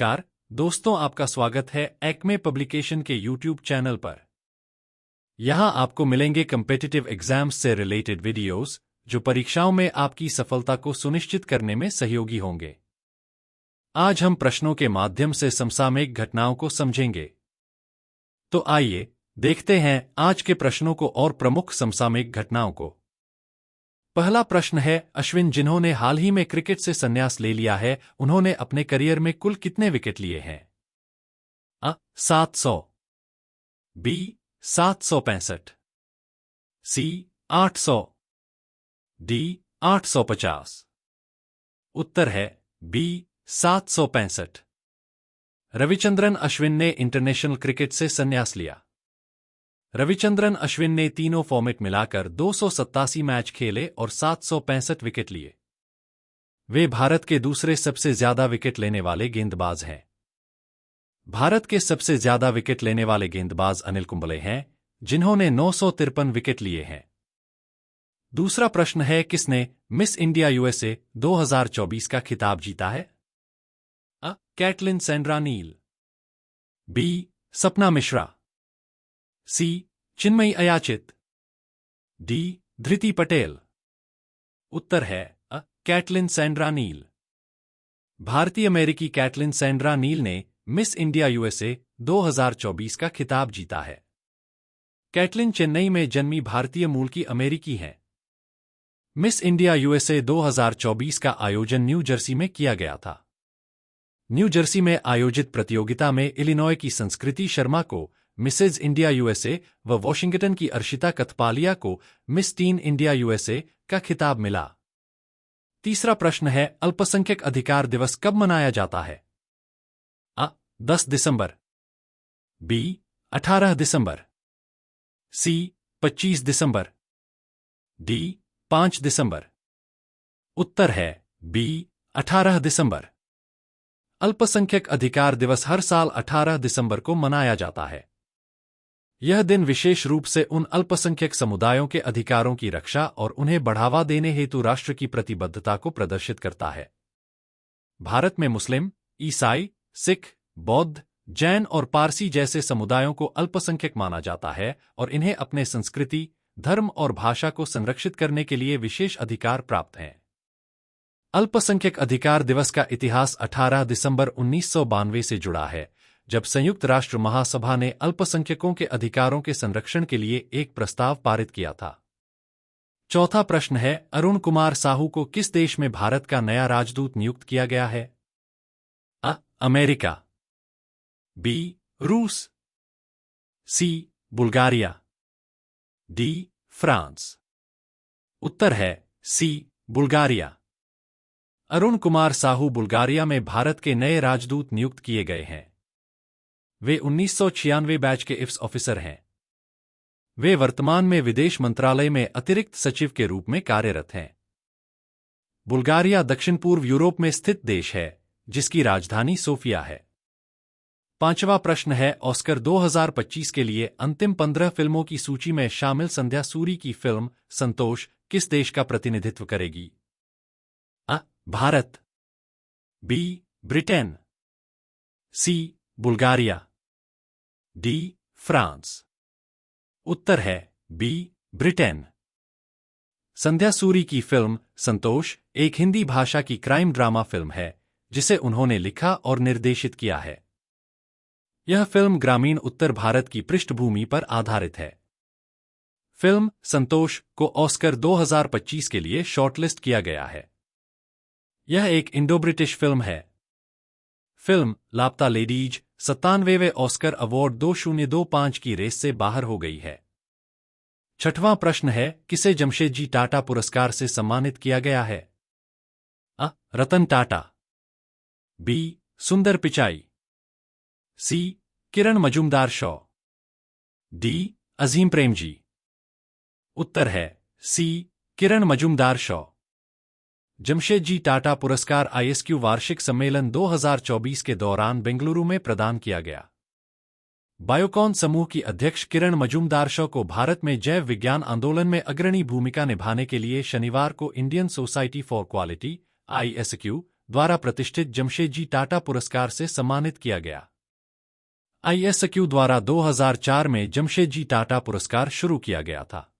नमस्कार दोस्तों, आपका स्वागत है एक्मे पब्लिकेशन के यूट्यूब चैनल पर। यहां आपको मिलेंगे कम्पिटिटिव एग्जाम्स से रिलेटेड वीडियोस जो परीक्षाओं में आपकी सफलता को सुनिश्चित करने में सहयोगी होंगे। आज हम प्रश्नों के माध्यम से समसामयिक घटनाओं को समझेंगे। तो आइए देखते हैं आज के प्रश्नों को और प्रमुख समसामयिक घटनाओं को। पहला प्रश्न है, अश्विन जिन्होंने हाल ही में क्रिकेट से संन्यास ले लिया है, उन्होंने अपने करियर में कुल कितने विकेट लिए हैं? अ 700, बी 765, सी 800, डी 850। उत्तर है बी 765। रविचंद्रन अश्विन ने इंटरनेशनल क्रिकेट से संन्यास लिया। रविचंद्रन अश्विन ने तीनों फॉर्मेट मिलाकर 287 मैच खेले और 765 विकेट लिए। वे भारत के दूसरे सबसे ज्यादा विकेट लेने वाले गेंदबाज हैं। भारत के सबसे ज्यादा विकेट लेने वाले गेंदबाज अनिल कुंबले हैं, जिन्होंने 953 विकेट लिए हैं। दूसरा प्रश्न है, किसने मिस इंडिया यूएसए 2024 का खिताब जीता है? अ कैटलिन सेंड्रा नील, बी सपना मिश्रा, सी चिन्मयी अयाचित, डी धृति पटेल। उत्तर है अ कैटलिन सेंड्रा नील। भारतीय अमेरिकी कैटलिन सेंड्रा नील ने मिस इंडिया यूएसए 2024 का खिताब जीता है। कैटलिन चेन्नई में जन्मी भारतीय मूल की अमेरिकी हैं। मिस इंडिया यूएसए 2024 का आयोजन न्यू जर्सी में किया गया था। न्यू जर्सी में आयोजित प्रतियोगिता में इलिनॉय की संस्कृति शर्मा को मिसेज इंडिया यूएसए व वॉशिंगटन की अर्शिता कथपालिया को मिस टीन इंडिया यूएसए का खिताब मिला। तीसरा प्रश्न है, अल्पसंख्यक अधिकार दिवस कब मनाया जाता है? अ 10 दिसंबर, बी 18 दिसंबर, सी 25 दिसंबर, डी 5 दिसंबर। उत्तर है बी 18 दिसंबर। अल्पसंख्यक अधिकार दिवस हर साल 18 दिसंबर को मनाया जाता है। यह दिन विशेष रूप से उन अल्पसंख्यक समुदायों के अधिकारों की रक्षा और उन्हें बढ़ावा देने हेतु राष्ट्र की प्रतिबद्धता को प्रदर्शित करता है। भारत में मुस्लिम, ईसाई, सिख, बौद्ध, जैन और पारसी जैसे समुदायों को अल्पसंख्यक माना जाता है और इन्हें अपने संस्कृति, धर्म और भाषा को संरक्षित करने के लिए विशेष अधिकार प्राप्त हैं। अल्पसंख्यक अधिकार दिवस का इतिहास 18 दिसंबर 1992 से जुड़ा है, जब संयुक्त राष्ट्र महासभा ने अल्पसंख्यकों के अधिकारों के संरक्षण के लिए एक प्रस्ताव पारित किया था। चौथा प्रश्न है, अरुण कुमार साहू को किस देश में भारत का नया राजदूत नियुक्त किया गया है? अ अमेरिका, बी रूस, सी बुल्गारिया, डी फ्रांस। उत्तर है सी बुल्गारिया। अरुण कुमार साहू बुल्गारिया में भारत के नए राजदूत नियुक्त किए गए हैं। वे 1996 बैच के इफ्स ऑफिसर हैं। वे वर्तमान में विदेश मंत्रालय में अतिरिक्त सचिव के रूप में कार्यरत हैं। बुल्गारिया दक्षिण पूर्व यूरोप में स्थित देश है, जिसकी राजधानी सोफिया है। पांचवा प्रश्न है, ऑस्कर 2025 के लिए अंतिम 15 फिल्मों की सूची में शामिल संध्या सूरी की फिल्म संतोष किस देश का प्रतिनिधित्व करेगी? अ भारत, बी ब्रिटेन, सी बुल्गारिया, डी फ्रांस। उत्तर है बी ब्रिटेन। संध्या सूरी की फिल्म संतोष एक हिंदी भाषा की क्राइम ड्रामा फिल्म है, जिसे उन्होंने लिखा और निर्देशित किया है। यह फिल्म ग्रामीण उत्तर भारत की पृष्ठभूमि पर आधारित है। फिल्म संतोष को ऑस्कर 2025 के लिए शॉर्टलिस्ट किया गया है। यह एक इंडो ब्रिटिश फिल्म है। फिल्म लापता लेडीज 97वें ऑस्कर अवार्ड 2025 की रेस से बाहर हो गई है। छठवां प्रश्न है, किसे जमशेदजी टाटा पुरस्कार से सम्मानित किया गया है? अ रतन टाटा, बी सुंदर पिचाई, सी किरण मजूमदार शॉ, डी अजीम प्रेमजी। उत्तर है सी किरण मजूमदार शॉ। जमशेदजी टाटा पुरस्कार आईएसक्यू वार्षिक सम्मेलन 2024 के दौरान बेंगलुरु में प्रदान किया गया। बायोकॉन समूह की अध्यक्ष किरण मजूमदार शॉ को भारत में जैव विज्ञान आंदोलन में अग्रणी भूमिका निभाने के लिए शनिवार को Indian society for quality (ISQ) द्वारा प्रतिष्ठित जमशेदजी टाटा पुरस्कार से सम्मानित किया गया। ISQ द्वारा 2004 में जमशेदजी टाटा पुरस्कार शुरू किया गया था।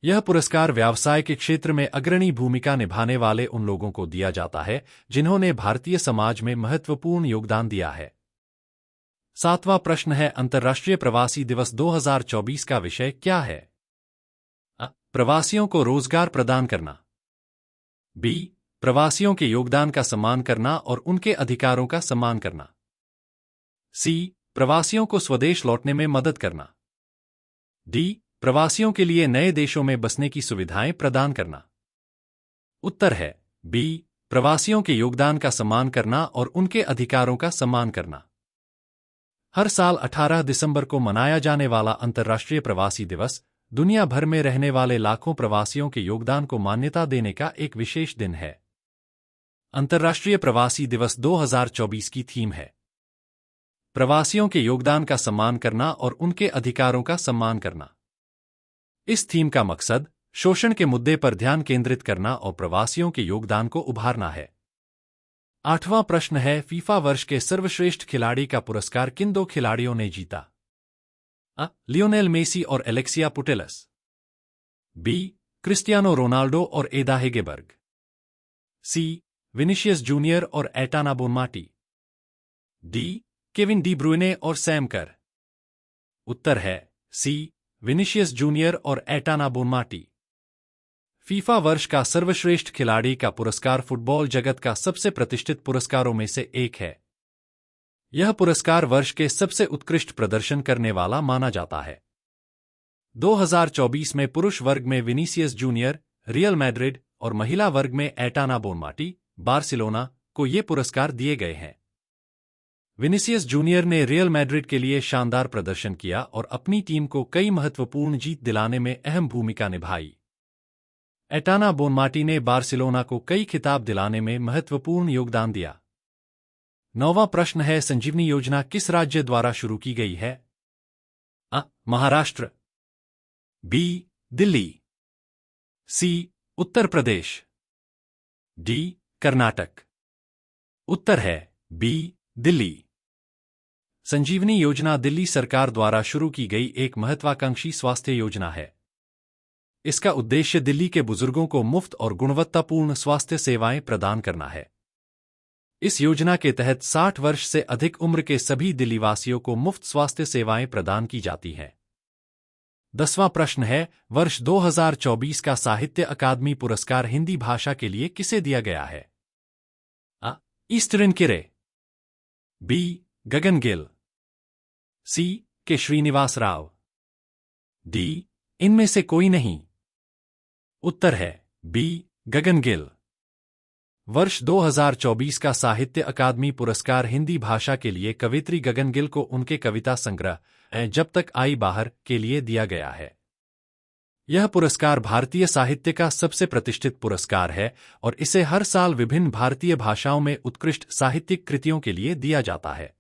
यह पुरस्कार व्यवसाय के क्षेत्र में अग्रणी भूमिका निभाने वाले उन लोगों को दिया जाता है जिन्होंने भारतीय समाज में महत्वपूर्ण योगदान दिया है। 7वां प्रश्न है, अंतर्राष्ट्रीय प्रवासी दिवस 2024 का विषय क्या है? प्रवासियों को रोजगार प्रदान करना। B. प्रवासियों के योगदान का सम्मान करना और उनके अधिकारों का सम्मान करना। C. प्रवासियों को स्वदेश लौटने में मदद करना। D. प्रवासियों के लिए नए देशों में बसने की सुविधाएं प्रदान करना। उत्तर है B. प्रवासियों के योगदान का सम्मान करना और उनके अधिकारों का सम्मान करना। हर साल 18 दिसंबर को मनाया जाने वाला अंतर्राष्ट्रीय प्रवासी दिवस दुनिया भर में रहने वाले लाखों प्रवासियों के योगदान को मान्यता देने का एक विशेष दिन है। अंतर्राष्ट्रीय प्रवासी दिवस 2024 की थीम है प्रवासियों के योगदान का सम्मान करना और उनके अधिकारों का सम्मान करना। इस थीम का मकसद शोषण के मुद्दे पर ध्यान केंद्रित करना और प्रवासियों के योगदान को उभारना है। 8वां प्रश्न है, फीफा वर्ष के सर्वश्रेष्ठ खिलाड़ी का पुरस्कार किन दो खिलाड़ियों ने जीता? लियोनेल मेसी और Alexia Putellas. B. Cristiano Ronaldo और एडा हेगेबर्ग। C. विनिशियस जूनियर और एटाना बोनमाटी। D. केविन डी ब्रुयने और सैम कर। उत्तर है C. विनिशियस जूनियर और एटाना बोनमाटी। फीफा वर्ष का सर्वश्रेष्ठ खिलाड़ी का पुरस्कार फुटबॉल जगत का सबसे प्रतिष्ठित पुरस्कारों में से एक है। यह पुरस्कार वर्ष के सबसे उत्कृष्ट प्रदर्शन करने वाला माना जाता है। 2024 में पुरुष वर्ग में विनीसियस जूनियर, रियल मैड्रिड और महिला वर्ग में एटाना बोनमाटी, बार्सिलोना को ये पुरस्कार दिए गए हैं। विनीसियस जूनियर ने रियल मैड्रिड के लिए शानदार प्रदर्शन किया और अपनी टीम को कई महत्वपूर्ण जीत दिलाने में अहम भूमिका निभाई। एटाना बोनमाटी ने बार्सिलोना को कई खिताब दिलाने में महत्वपूर्ण योगदान दिया। 9वां प्रश्न है, संजीवनी योजना किस राज्य द्वारा शुरू की गई है? Maharashtra. B. Delhi. C. Uttar Pradesh. D. Karnataka. उत्तर है B. दिल्ली। संजीवनी योजना दिल्ली सरकार द्वारा शुरू की गई एक महत्वाकांक्षी स्वास्थ्य योजना है। इसका उद्देश्य दिल्ली के बुजुर्गों को मुफ्त और गुणवत्तापूर्ण स्वास्थ्य सेवाएं प्रदान करना है। इस योजना के तहत 60 वर्ष से अधिक उम्र के सभी दिल्लीवासियों को मुफ्त स्वास्थ्य सेवाएं प्रदान की जाती हैं। 10वां प्रश्न है, वर्ष 2024 का साहित्य अकादमी पुरस्कार हिंदी भाषा के लिए किसे दिया गया है? ईस्टरन किरे। B. गगन गिल। C. के श्रीनिवास राव। D. इनमें से कोई नहीं। उत्तर है B. गगन गिल। वर्ष 2024 का साहित्य अकादमी पुरस्कार हिंदी भाषा के लिए कवियत्री गगन गिल को उनके कविता संग्रह जब तक आई बाहर के लिए दिया गया है। यह पुरस्कार भारतीय साहित्य का सबसे प्रतिष्ठित पुरस्कार है और इसे हर साल विभिन्न भारतीय भाषाओं में उत्कृष्ट साहित्यिक कृतियों के लिए दिया जाता है।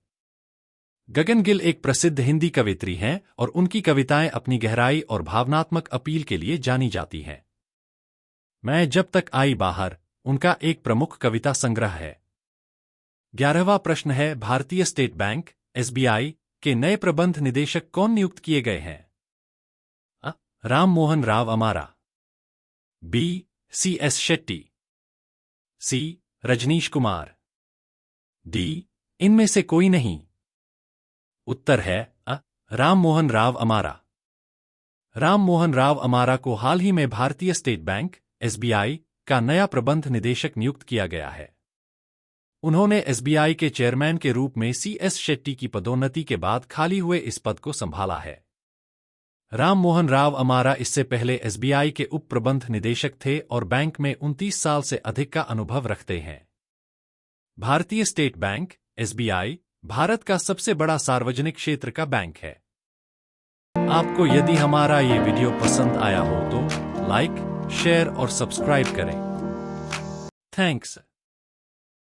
गगन गिल एक प्रसिद्ध हिंदी कवियत्री हैं और उनकी कविताएं अपनी गहराई और भावनात्मक अपील के लिए जानी जाती हैं। मैं जब तक आई बाहर उनका एक प्रमुख कविता संग्रह है। 11वां प्रश्न है, भारतीय स्टेट बैंक SBI के नए प्रबंध निदेशक कौन नियुक्त किए गए हैं? राम मोहन राव अमारा। B. CS Shetty. C. Rajneesh Kumar. D. इनमें से कोई नहीं। उत्तर है राम मोहन राव अमारा। राम मोहन राव अमारा को हाल ही में भारतीय स्टेट बैंक SBI का नया प्रबंध निदेशक नियुक्त किया गया है। उन्होंने SBI के चेयरमैन के रूप में CS शेट्टी की पदोन्नति के बाद खाली हुए इस पद को संभाला है। राम मोहन राव अमारा इससे पहले SBI के उप प्रबंध निदेशक थे और बैंक में 29 साल से अधिक का अनुभव रखते हैं। भारतीय स्टेट बैंक SBI भारत का सबसे बड़ा सार्वजनिक क्षेत्र का बैंक है। आपको यदि हमारा ये वीडियो पसंद आया हो तो लाइक, शेयर और सब्सक्राइब करें। थैंक्स।